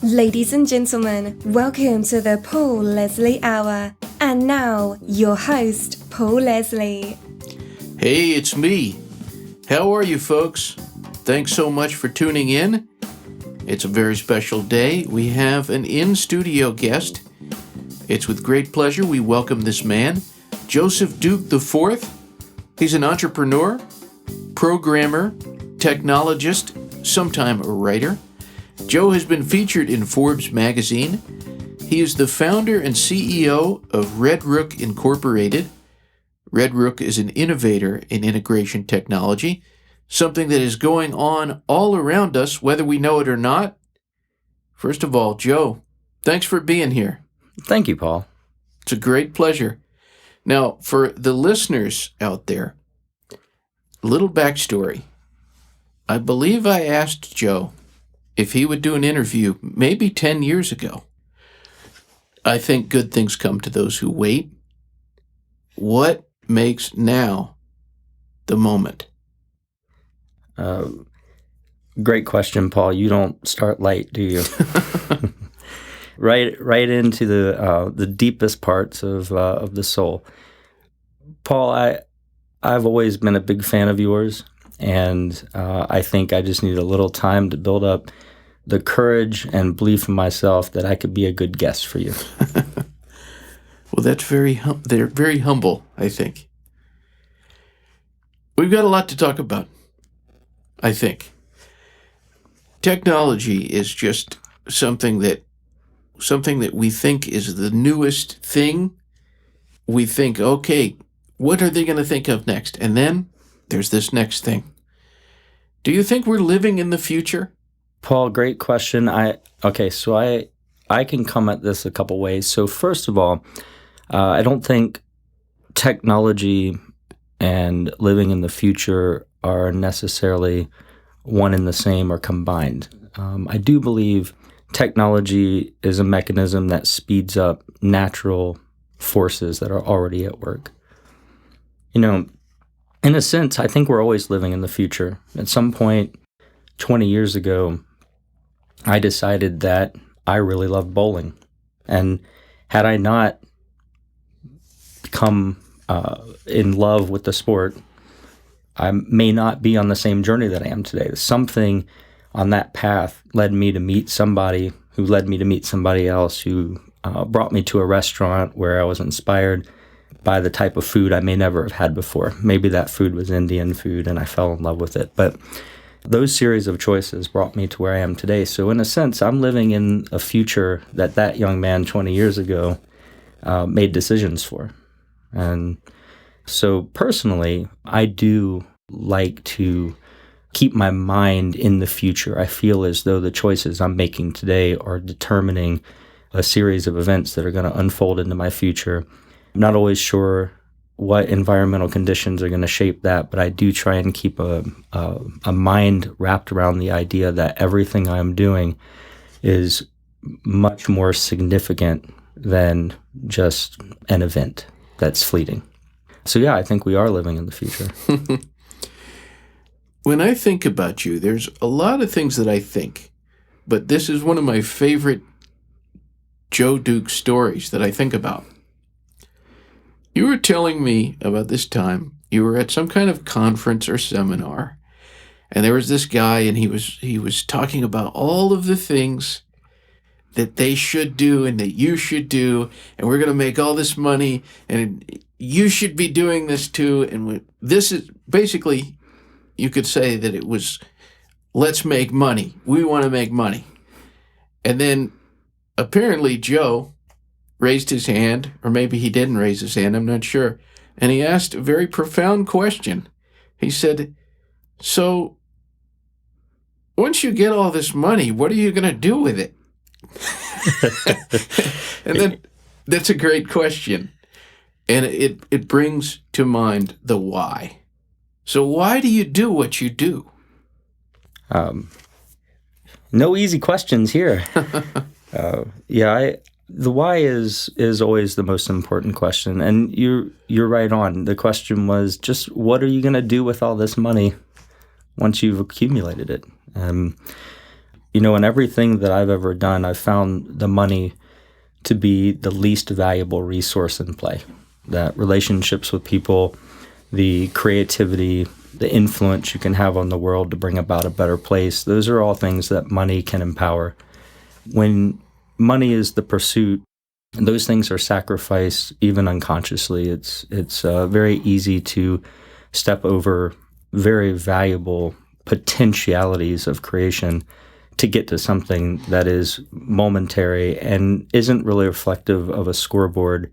Ladies and gentlemen, welcome to the Paul Leslie Hour. And now, your host, Paul Leslie. Hey, it's me. How are you, folks? Thanks so much for tuning in. It's a very special day. We have an in-studio guest. It's with great pleasure we welcome this man, Joseph Duke IV. He's an entrepreneur, programmer, technologist, sometime a writer. Joe has been featured in Forbes magazine. He is the founder and CEO of Red Rook Incorporated. Red Rook is an innovator in integration technology, something that is going on all around us, whether we know it or not. First of all, Joe, thanks for being here. Thank you, Paul. It's a great pleasure. Now, for the listeners out there, a little backstory. I believe I asked Joe if he would do an interview maybe 10 years ago. I think good things come to those who wait. What makes now the moment? Great question, Paul. You don't start light, do you? right into the deepest parts of the soul. Paul, I've always been a big fan of yours, and I think I just need a little time to build up the courage and belief in myself that I could be a good guest for you. Well, that's they're very humble, I think. We've got a lot to talk about, I think. Technology is just something that we think is the newest thing. We think, okay, what are they going to think of next? And then there's this next thing. Do you think we're living in the future? Paul, great question. I can come at this a couple ways. So first of all, I don't think technology and living in the future are necessarily one and the same or combined. I do believe technology is a mechanism that speeds up natural forces that are already at work. You know, in a sense, I think we're always living in the future. At some point 20 years ago, I decided that I really loved bowling. And had I not become in love with the sport, I may not be on the same journey that I am today. Something on that path led me to meet somebody who led me to meet somebody else who brought me to a restaurant where I was inspired by the type of food I may never have had before. Maybe that food was Indian food and I fell in love with it. But those series of choices brought me to where I am today. So in a sense, I'm living in a future that young man 20 years ago made decisions for. And so personally, I do like to keep my mind in the future. I feel as though the choices I'm making today are determining a series of events that are going to unfold into my future. I'm not always sure what environmental conditions are going to shape that, but I do try and keep a mind wrapped around the idea that everything I'm doing is much more significant than just an event that's fleeting. So yeah, I think we are living in the future. When I think about you, there's a lot of things that I think, but this is one of my favorite Joe Duke stories that I think about. You were telling me about this time you were at some kind of conference or seminar, and there was this guy, and he was talking about all of the things that they should do and that you should do, and we're going to make all this money, and you should be doing this too. And this is basically, you could say that it was, let's make money. We want to make money. And then apparently Joe raised his hand, or maybe he didn't raise his hand, I'm not sure. And he asked a very profound question. He said, so once you get all this money, what are you going to do with it? And then that's a great question. And it brings to mind the why. So why do you do what you do? No easy questions here. The why is always the most important question, and you're right on. The question was just, what are you going to do with all this money once you've accumulated it? In everything that I've ever done, I've found the money to be the least valuable resource in play. That relationships with people, the creativity, the influence you can have on the world to bring about a better place, those are all things that money can empower. When money is the pursuit, those things are sacrificed even unconsciously. It's very easy to step over very valuable potentialities of creation to get to something that is momentary and isn't really reflective of a scoreboard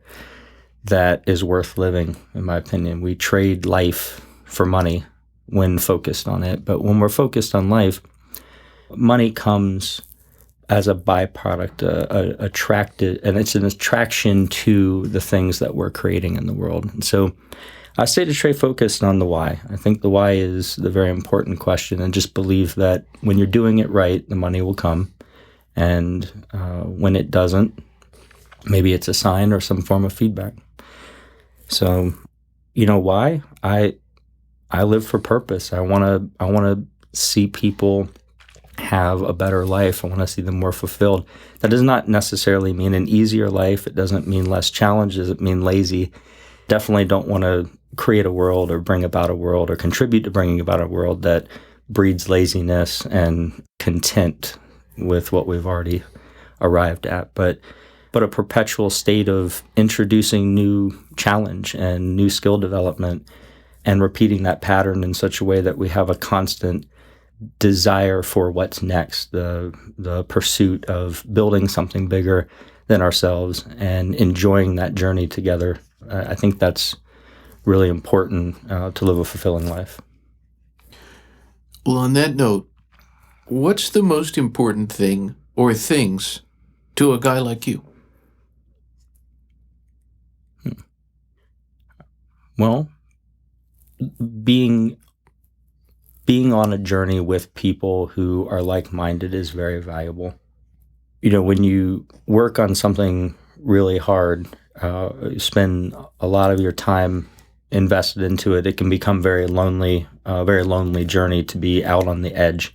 that is worth living, in my opinion. We trade life for money when focused on it. But when we're focused on life, money comes as a byproduct, and it's an attraction to the things that we're creating in the world. And so I say to stay focused on the why. I think the why is the very important question, and just believe that when you're doing it right, the money will come. And when it doesn't, maybe it's a sign or some form of feedback. So, why? I live for purpose. I want to see people have a better life. I want to see them more fulfilled. That does not necessarily mean an easier life. It doesn't mean less challenges. It means lazy. Definitely don't want to create a world or bring about a world or contribute to bringing about a world that breeds laziness and content with what we've already arrived at. But a perpetual state of introducing new challenge and new skill development and repeating that pattern in such a way that we have a constant desire for what's next, the pursuit of building something bigger than ourselves and enjoying that journey together. I think that's really important to live a fulfilling life. Well, on that note, what's the most important thing or things to a guy like you? Well, being on a journey with people who are like-minded is very valuable. When you work on something really hard, you spend a lot of your time invested into it, it can become very lonely journey to be out on the edge.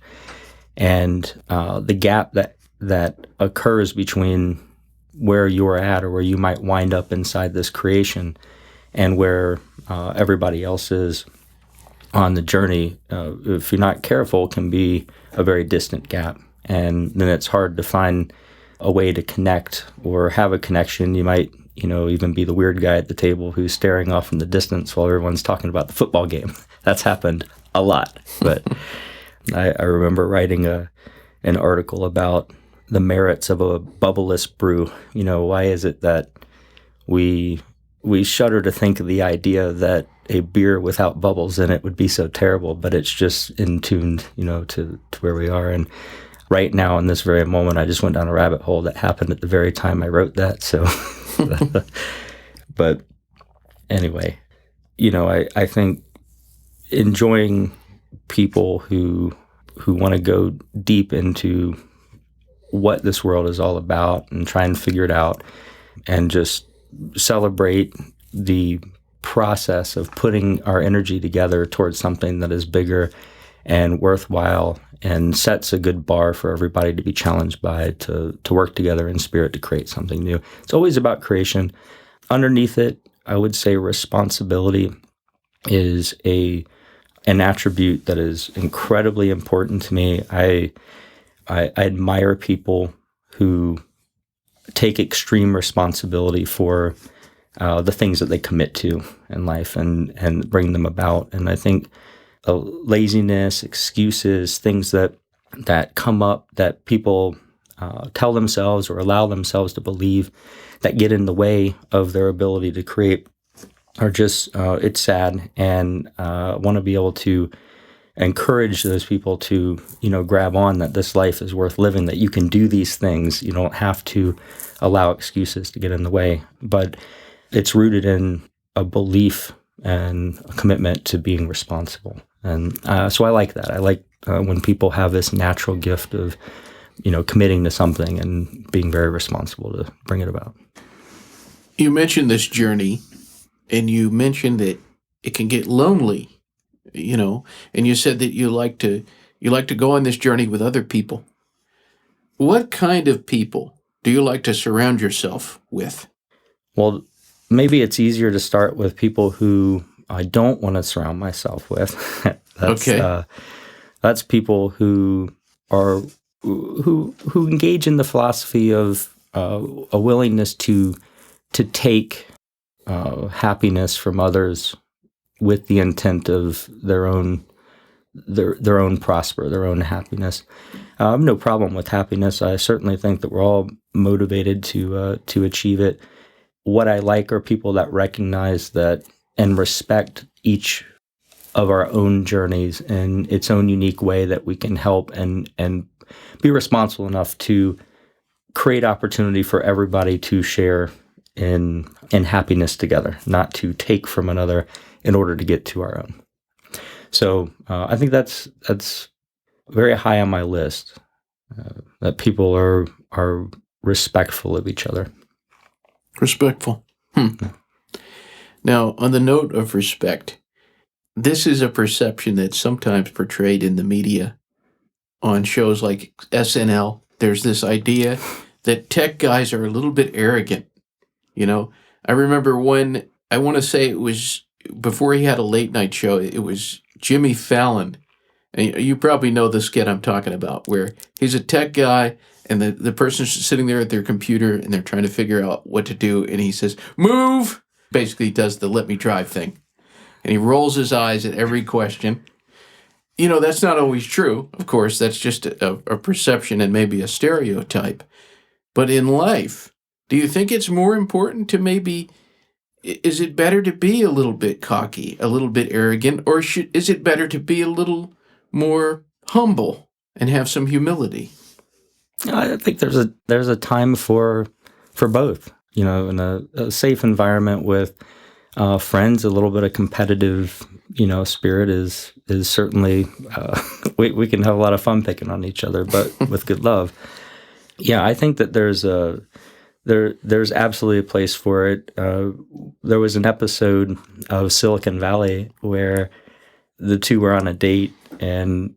And the gap that occurs between where you're at or where you might wind up inside this creation and where everybody else is on the journey, if you're not careful, can be a very distant gap. And then it's hard to find a way to connect or have a connection. You might, even be the weird guy at the table who's staring off in the distance while everyone's talking about the football game. That's happened a lot. But I remember writing an article about the merits of a bubbleless brew. Why is it that we shudder to think of the idea that a beer without bubbles in it would be so terrible, but it's just in tuned, to where we are. And right now, in this very moment, I just went down a rabbit hole that happened at the very time I wrote that. So, but anyway, I think enjoying people who want to go deep into what this world is all about and try and figure it out and just celebrate the process of putting our energy together towards something that is bigger and worthwhile and sets a good bar for everybody to be challenged by, to work together in spirit to create something new. It's always about creation. Underneath it, I would say responsibility is an attribute that is incredibly important to me. I admire people who take extreme responsibility for the things that they commit to in life and bring them about. And I think laziness, excuses, things that come up that people tell themselves or allow themselves to believe that get in the way of their ability to create are just, it's sad. And I want to be able to encourage those people to, grab on that this life is worth living, that you can do these things. You don't have to allow excuses to get in the way. But it's rooted in a belief and a commitment to being responsible. And so I like that. I like when people have this natural gift of committing to something and being very responsible to bring it about. You mentioned this journey, and you mentioned that it can get lonely, and you said that you like to go on this journey with other people. What kind of people do you like to surround yourself with? Well, maybe it's easier to start with people who I don't want to surround myself with. That's people who are who engage in the philosophy of a willingness to take happiness from others with the intent of their own prosper, their own happiness. I have no problem with happiness. I certainly think that we're all motivated to achieve it. What I like are people that recognize that and respect each of our own journeys in its own unique way, that we can help and be responsible enough to create opportunity for everybody to share in happiness together, not to take from another in order to get to our own. So I think that's very high on my list, that people are respectful of each other. Respectful. Now, on the note of respect, this is a perception that's sometimes portrayed in the media on shows like SNL. There's this idea that tech guys are a little bit arrogant. I remember when, I want to say it was before he had a late night show, it was Jimmy Fallon. And you probably know the skit I'm talking about, where he's a tech guy and the person's sitting there at their computer and they're trying to figure out what to do. And he says, "Move!" Basically does the "let me drive" thing. And he rolls his eyes at every question. That's not always true. Of course, that's just a perception and maybe a stereotype. But in life, do you think it's more important to is it better to be a little bit cocky, a little bit arrogant, or is it better to be a little more humble and have some humility? I think there's a time for both. In a safe environment with friends, a little bit of competitive, spirit is certainly we can have a lot of fun picking on each other, but with good love. Yeah, I think that there's absolutely a place for it. There was an episode of Silicon Valley where the two were on a date, and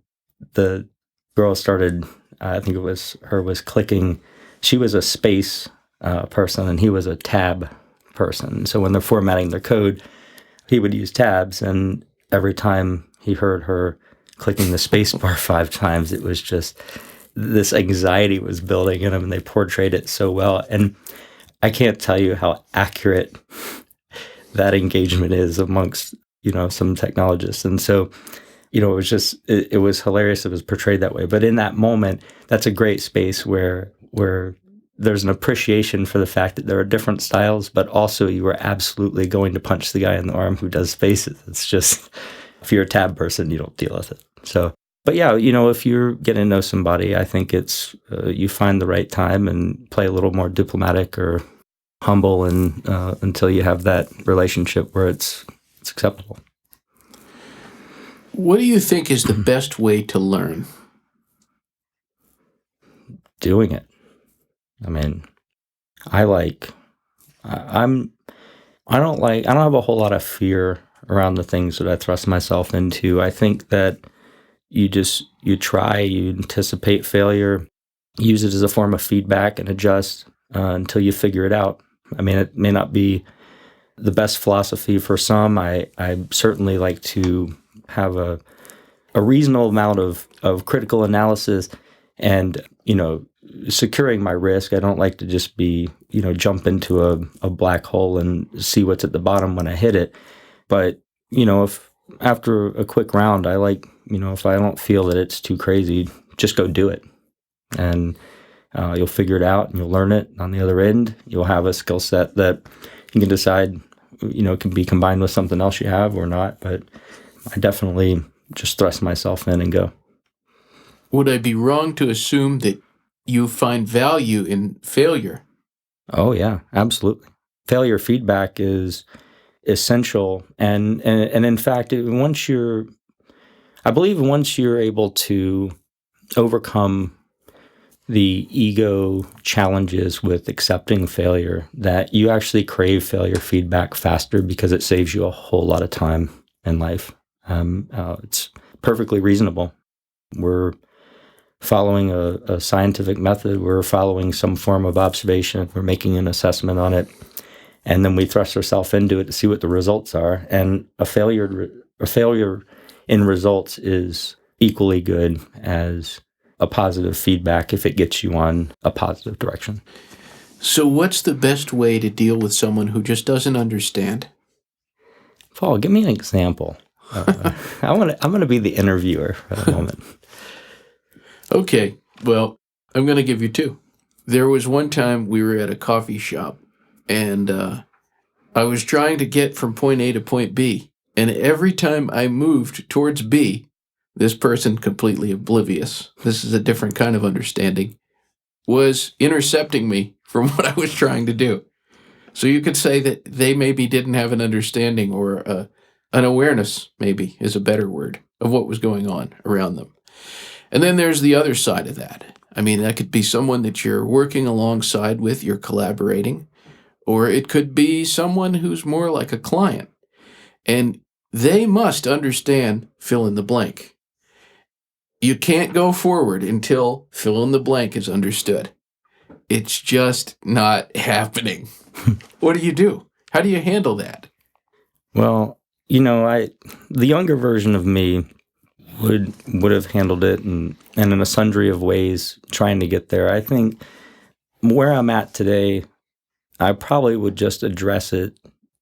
the girl started, I think was clicking. She was a space person, and he was a tab person. So when they're formatting their code, he would use tabs, and every time he heard her clicking the space bar 5 times, it was just this anxiety was building in him, and they portrayed it so well. And I can't tell you how accurate that engagement is amongst, some technologists. And so, it was just, it was hilarious. It was portrayed that way. But in that moment, that's a great space where there's an appreciation for the fact that there are different styles, but also you are absolutely going to punch the guy in the arm who does spaces. It's just, if you're a tab person, you don't deal with it. So, but yeah, if you're getting to know somebody, I think it's, you find the right time and play a little more diplomatic or humble, and until you have that relationship where it's acceptable. What do you think is the best way to learn? Doing it. I mean, I don't have a whole lot of fear around the things that I thrust myself into. I think that you try, you anticipate failure, use it as a form of feedback and adjust until you figure it out. I mean, it may not be the best philosophy for some. I certainly like to have a reasonable amount of critical analysis and, securing my risk. I don't like to just be, jump into a black hole and see what's at the bottom when I hit it. But, if after a quick round, I like, if I don't feel that it's too crazy, just go do it. And you'll figure it out and you'll learn it. On the other end, you'll have a skill set that you can decide, can be combined with something else you have or not. But I definitely just thrust myself in and go. Would I be wrong to assume that you find value in failure? Oh, yeah, absolutely. Failure feedback is essential. And in fact, once you're able to overcome the ego challenges with accepting failure that you actually crave failure feedback faster because it saves you a whole lot of time in life. It's perfectly reasonable. We're following a scientific method. We're following some form of observation. We're making an assessment on it. And then we thrust ourselves into it to see what the results are. And a failure in results is equally good as a positive feedback if it gets you on a positive direction. So what's the best way to deal with someone who just doesn't understand? Paul, give me an example. I'm going to be the interviewer for a moment. Okay, well, I'm going to give you two. There was one time we were at a coffee shop, and I was trying to get from point A to point B, and every time I moved towards B, this person, completely oblivious, this is a different kind of understanding, was intercepting me from what I was trying to do. So you could say that they maybe didn't have an understanding or an awareness, maybe is a better word, of what was going on around them. And then there's the other side of that. I mean, that could be someone that you're working alongside with, you're collaborating, or it could be someone who's more like a client. And they must understand fill in the blank. You can't go forward until fill in the blank is understood. It's just not happening. What do? How do you handle that? Well, the younger version of me would have handled it and in a sundry of ways trying to get there. I think where I'm at today, I probably would just address it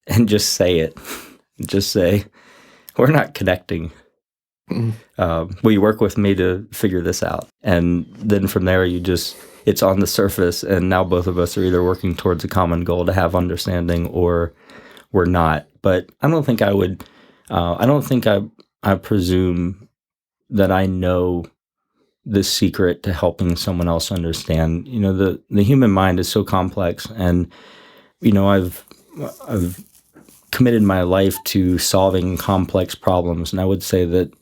and just say it. Just say, we're not connecting. Will you work with me to figure this out? And then from there, it's on the surface, and now both of us are either working towards a common goal to have understanding or we're not. But I don't think I would, I presume that I know the secret to helping someone else understand. The human mind is so complex, and, I've committed my life to solving complex problems. And I would say that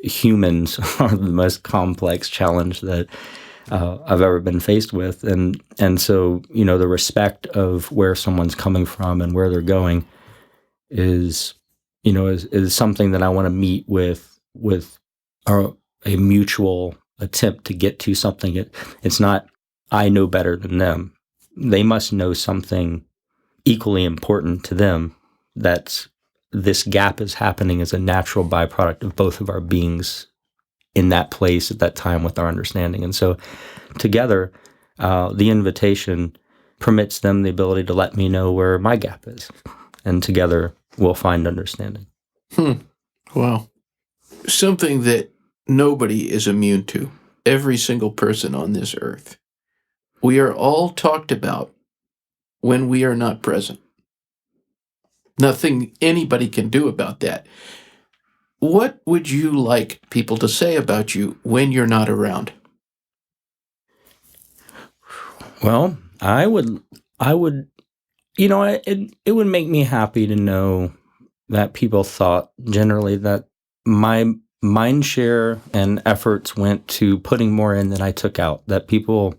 humans are the most complex challenge that I've ever been faced with. And so, the respect of where someone's coming from and where they're going is something that I want to meet with a mutual attempt to get to something. It's not, I know better than them. They must know something equally important to them. That's this gap is happening as a natural byproduct of both of our beings in that place at that time with our understanding. And so together, the invitation permits them the ability to let me know where my gap is. And together, we'll find understanding. Wow. Something that nobody is immune to, every single person on this earth. We are all talked about when we are not present. Nothing anybody can do about that. What would you like people to say about you when you're not around? Well, it would make me happy to know that people thought generally that my mind share and efforts went to putting more in than I took out, that people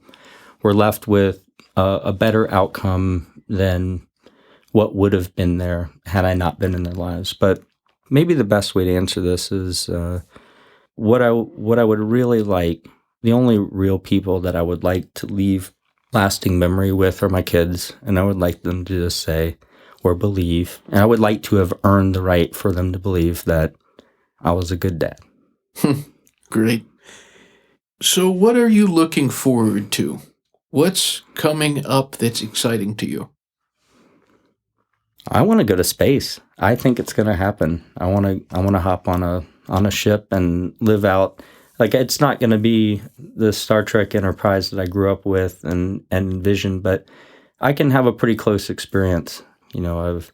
were left with a better outcome than what would have been there had I not been in their lives. But maybe the best way to answer this is what I would really like, the only real people that I would like to leave lasting memory with are my kids, and I would like them to just say or believe, and I would like to have earned the right for them to believe that I was a good dad. Great. So what are you looking forward to? What's coming up that's exciting to you? I want to go to space. I think it's going to happen. I want to hop on a ship and live out. Like, it's not going to be the Star Trek Enterprise that I grew up with and envisioned, but I can have a pretty close experience. I've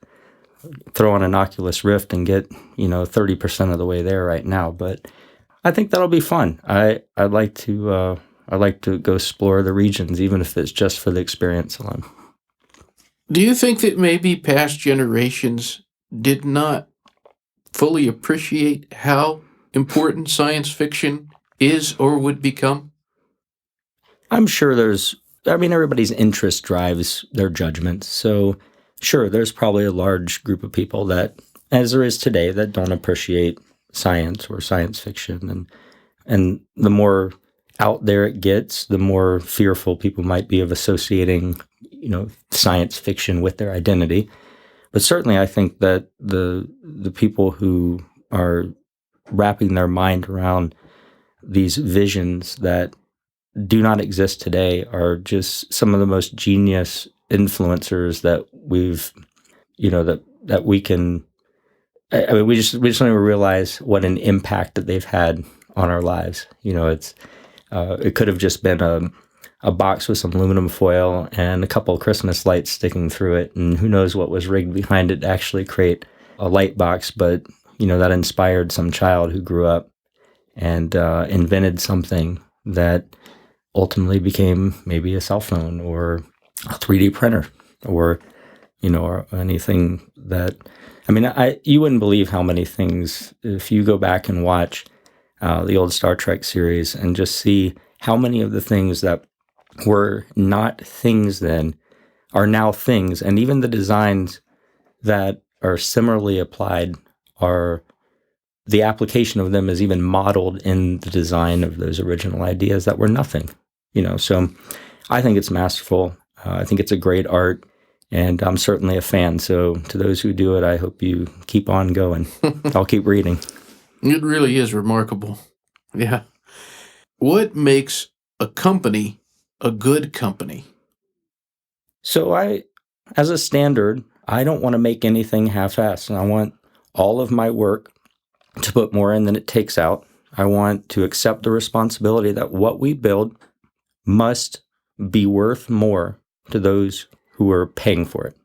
throw on an Oculus Rift and get 30% of the way there right now. But I think that'll be fun. I'd like to go explore the regions, even if it's just for the experience alone. Do you think that maybe past generations did not fully appreciate how important science fiction is or would become? I'm sure everybody's interest drives their judgment. So sure, there's probably a large group of people that, as there is today, that don't appreciate science or science fiction. And the more out there it gets, the more fearful people might be of associating, science fiction with their identity. But certainly I think that the people who are wrapping their mind around these visions that do not exist today are just some of the most genius influencers that that we can. I mean, we just don't even realize what an impact that they've had on our lives. It could have just been a box with some aluminum foil and a couple of Christmas lights sticking through it, and who knows what was rigged behind it to actually create a light box. But that inspired some child who grew up and invented something that ultimately became maybe a cell phone or a 3D printer or anything that. I mean, you wouldn't believe how many things, if you go back and watch the old Star Trek series and just see how many of the things that were not things then are now things. And even the designs that are similarly applied the application of them is even modeled in the design of those original ideas that were nothing. So I think it's masterful. I think it's a great art. And I'm certainly a fan. So to those who do it, I hope you keep on going. I'll keep reading. It really is remarkable. Yeah. What makes a company a good company? So as a standard, I don't want to make anything half-assed. I want all of my work to put more in than it takes out. I want to accept the responsibility that what we build must be worth more to those who are paying for it.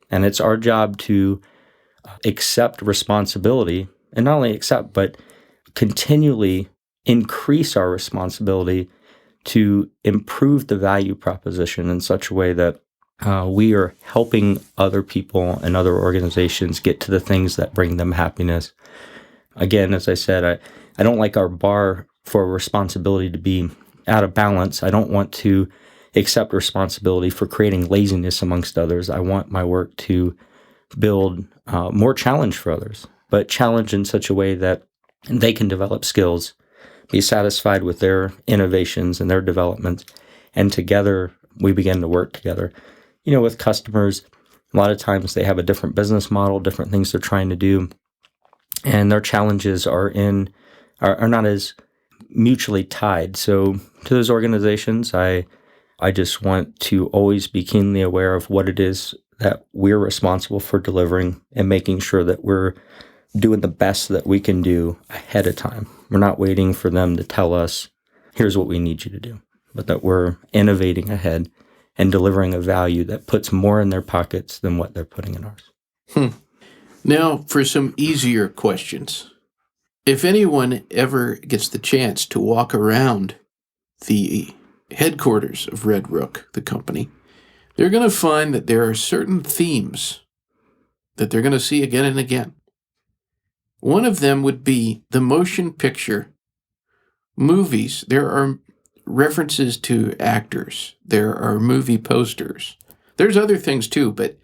And it's our job to accept responsibility, and not only accept, but continually increase our responsibility to improve the value proposition in such a way that we are helping other people and other organizations get to the things that bring them happiness. Again, as I said, I don't like our bar for responsibility to be out of balance. I don't want to accept responsibility for creating laziness amongst others. I want my work to build more challenge for others, but challenge in such a way that they can develop skills, be satisfied with their innovations and their developments, and together we begin to work together. With customers, a lot of times they have a different business model, different things they're trying to do, and their challenges are not as mutually tied. So to those organizations, I just want to always be keenly aware of what it is that we're responsible for delivering and making sure that we're doing the best that we can do ahead of time. We're not waiting for them to tell us, here's what we need you to do, but that we're innovating ahead and delivering a value that puts more in their pockets than what they're putting in ours. Now, for some easier questions. If anyone ever gets the chance to walk around the headquarters of Red Rook, the company, they're going to find that there are certain themes that they're going to see again and again. One of them would be the motion picture movies. There are references to actors. There are movie posters. There's other things too, but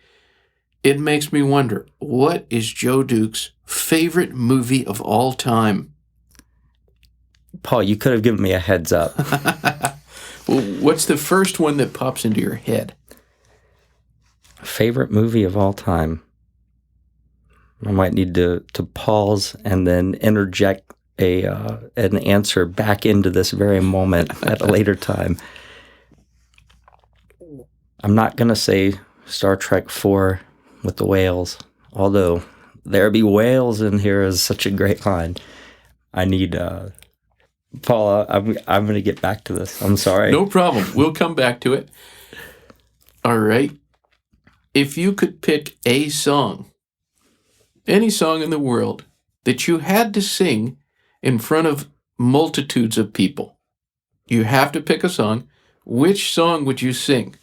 it makes me wonder, what is Joe Duke's favorite movie of all time? Paul, you could have given me a heads up. Well, what's the first one that pops into your head? Favorite movie of all time? I might need to pause and then interject an answer back into this very moment at a later time. I'm not going to say Star Trek IV with the whales, although there be whales in here is such a great line. I need Paul, I'm going to get back to this. I'm sorry. No problem. We'll come back to it. All right. If you could pick a song, any song in the world, that you had to sing in front of multitudes of people, you have to pick a song. Which song would you sing?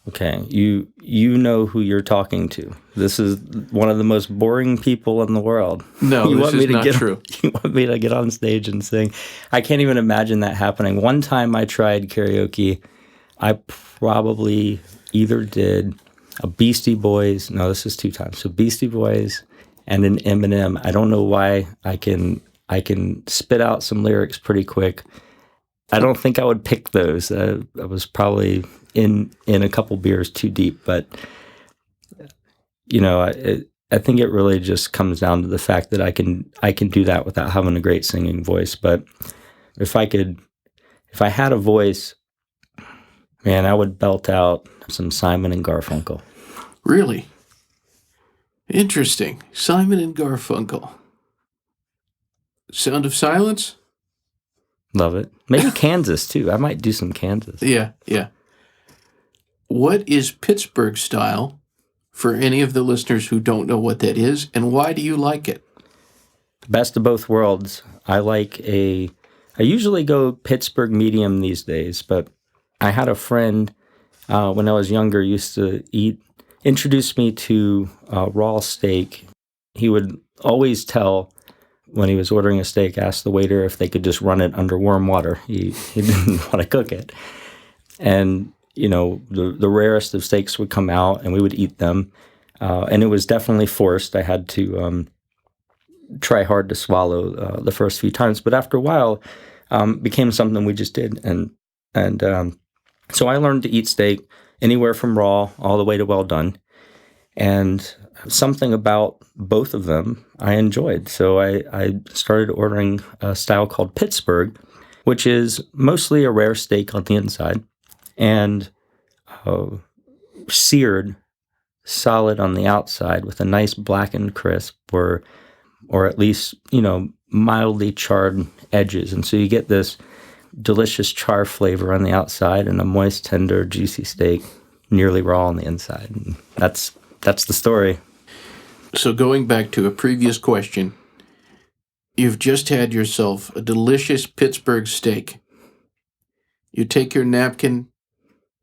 Okay, you know who you're talking to. This is one of the most boring people in the world. No, this is not true. You want me to get on stage and sing? I can't even imagine that happening. One time I tried karaoke, I probably either did a Beastie Boys. No, this is 2 times. So Beastie Boys and an Eminem. I don't know why I can spit out some lyrics pretty quick. I don't think I would pick those. I was probably in a couple beers too deep, but I think it really just comes down to the fact that I can do that without having a great singing voice. But if I had a voice, man, I would belt out some Simon and Garfunkel. Really? Interesting. Simon and Garfunkel. Sound of Silence? Love it. Maybe Kansas, too. I might do some Kansas. Yeah. What is Pittsburgh style for any of the listeners who don't know what that is, and why do you like it? Best of both worlds. I usually go Pittsburgh medium these days, but I had a friend when I was younger used to introduce me to raw steak. He would always tell, when he was ordering a steak, ask the waiter if they could just run it under warm water. He didn't want to cook it. And, the rarest of steaks would come out and we would eat them. And it was definitely forced. I had to try hard to swallow the first few times. But after a while, became something we just did. And so I learned to eat steak anywhere from raw all the way to well done. And something about both of them I enjoyed. So I started ordering a style called Pittsburgh, which is mostly a rare steak on the inside and seared solid on the outside with a nice blackened crisp or at least, mildly charred edges. And so you get this delicious char flavor on the outside and a moist, tender, juicy steak nearly raw on the inside. And that's the story. So going back to a previous question, you've just had yourself a delicious Pittsburgh steak. You take your napkin,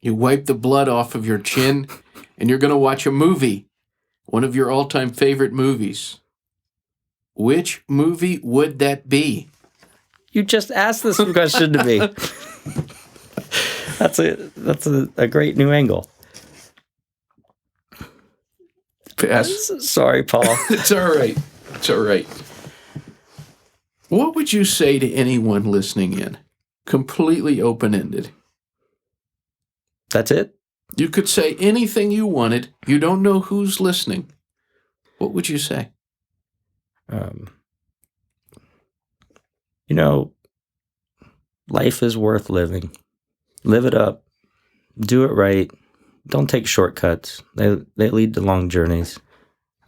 you wipe the blood off of your chin, and you're going to watch a movie, one of your all-time favorite movies. Which movie would that be? You just asked this question to me. That's a great new angle. Pass. Sorry, Paul. It's all right. It's all right. What would you say to anyone listening in? Completely open-ended. That's it? You could say anything you wanted. You don't know who's listening. What would you say? Life is worth living. Live it up. Do it right. Don't take shortcuts. They lead to long journeys.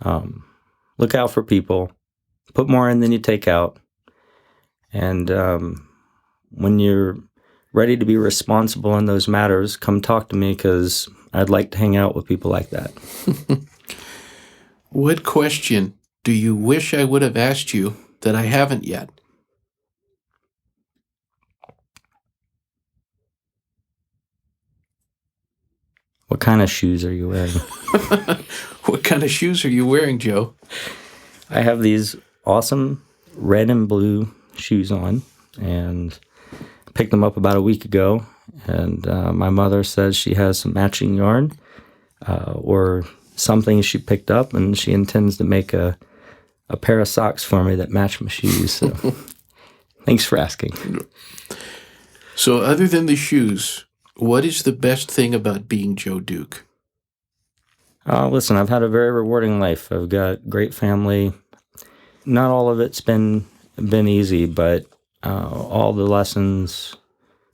Look out for people. Put more in than you take out. And when you're ready to be responsible in those matters, come talk to me because I'd like to hang out with people like that. What question do you wish I would have asked you that I haven't yet? What kind of shoes are you wearing? What kind of shoes are you wearing, Joe? I have these awesome red and blue shoes on, and I picked them up about a week ago. And my mother says she has some matching yarn or something she picked up, and she intends to make a pair of socks for me that match my shoes. So thanks for asking. So other than the shoes, what is the best thing about being Joe Duke? Listen, I've had a very rewarding life. I've got great family. Not all of it's been easy, but all the lessons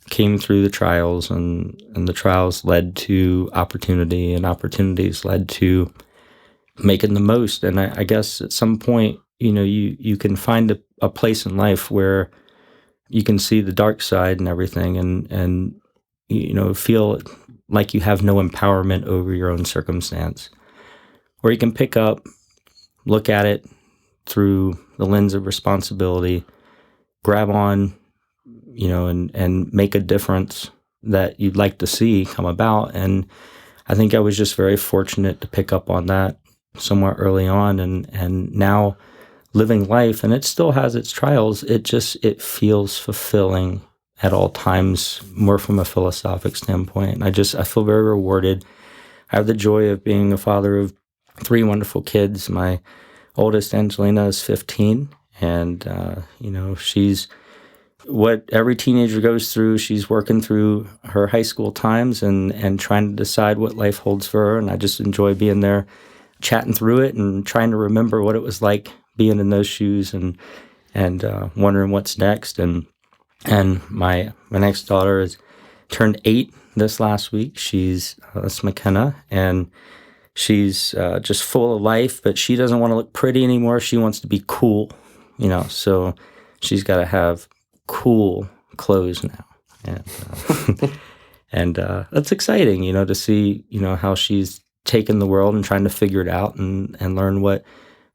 came through the trials, and the trials led to opportunity, and opportunities led to making the most. And I guess at some point, you can find a place in life where you can see the dark side and everything, and feel like you have no empowerment over your own circumstance. Or you can pick up, look at it through the lens of responsibility, grab on, and make a difference that you'd like to see come about. And I think I was just very fortunate to pick up on that somewhat early on, and now living life, and it still has its trials. It feels fulfilling at all times, more from a philosophic standpoint. And I feel very rewarded. I have the joy of being a father of 3 wonderful kids. My oldest, Angelina, is 15, and she's what every teenager goes through. She's working through her high school times and trying to decide what life holds for her. And I just enjoy being there, chatting through it and trying to remember what it was like being in those shoes and wondering what's next. And my next daughter is turned 8 this last week. That's McKenna, and she's just full of life, but she doesn't want to look pretty anymore. She wants to be cool, so she's got to have cool clothes now. And that's exciting, to see, how she's taken the world and trying to figure it out and learn what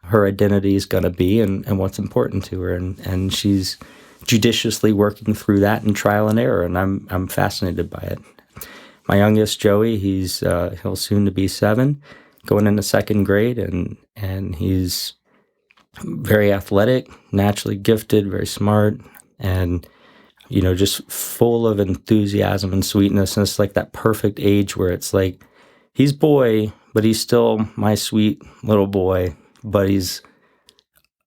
her identity is going to be and what's important to her. And she's judiciously working through that in trial and error, and I'm fascinated by it. My youngest, Joey, he'll soon to be 7, going into 2nd grade, and he's very athletic, naturally gifted, very smart, and just full of enthusiasm and sweetness. And it's like that perfect age where it's like he's boy, but he's still my sweet little boy, but he's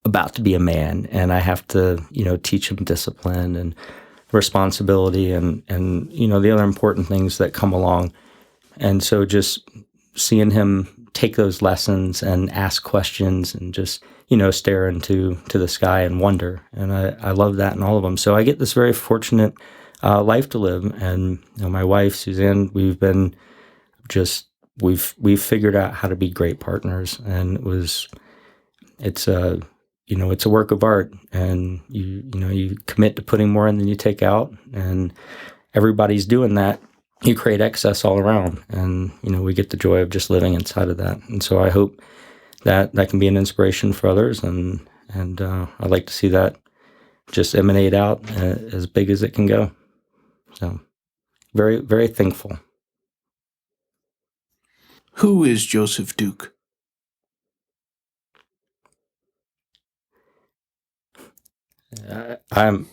about to be a man, and I have to teach him discipline and responsibility and the other important things that come along. And so just seeing him take those lessons and ask questions and just stare into the sky and wonder, and I love that in all of them. So I get this very fortunate life to live. And my wife Suzanne, we've figured out how to be great partners, and it's a work of art, and you commit to putting more in than you take out, and everybody's doing that. You create excess all around, and we get the joy of just living inside of that. And so I hope that can be an inspiration for others, and I'd like to see that just emanate out as big as it can go. So very, very thankful. Who is Joseph Duke? I'm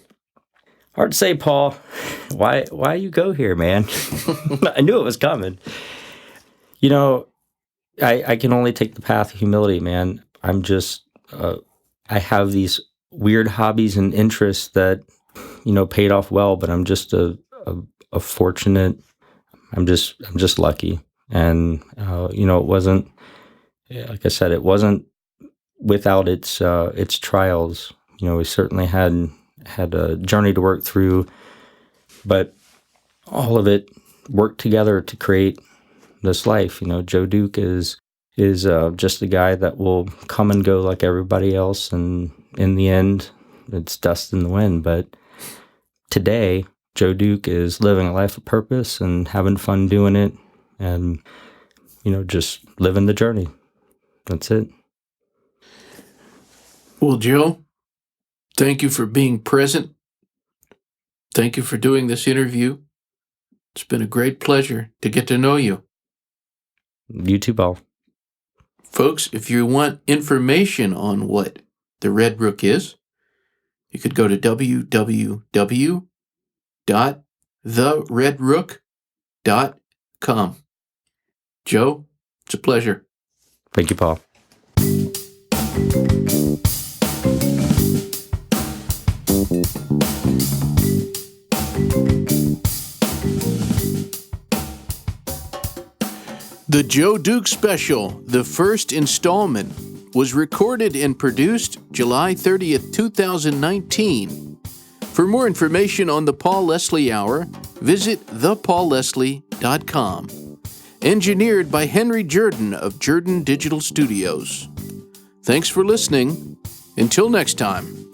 hard to say, Paul. Why you go here, man? I knew it was coming. I can only take the path of humility, man. I'm just I have these weird hobbies and interests that paid off well, but I'm just a fortunate. I'm just lucky, and it wasn't, like I said, it wasn't without its trials. We certainly had a journey to work through, but all of it worked together to create this life. Joe Duke is just a guy that will come and go like everybody else, and in the end, it's dust in the wind. But today, Joe Duke is living a life of purpose and having fun doing it, and just living the journey. That's it. Well, Joe, thank you for being present. Thank you for doing this interview. It's been a great pleasure to get to know you. You too, Paul. Folks, if you want information on what the Red Rook is, you could go to www.theredrook.com. Joe, it's a pleasure. Thank you, Paul. The Joe Duke Special, the first installment, was recorded and produced July 30th, 2019. For more information on the Paul Leslie Hour, visit thepaulleslie.com. Engineered by Henry Jordan of Jordan Digital Studios. Thanks for listening. Until next time.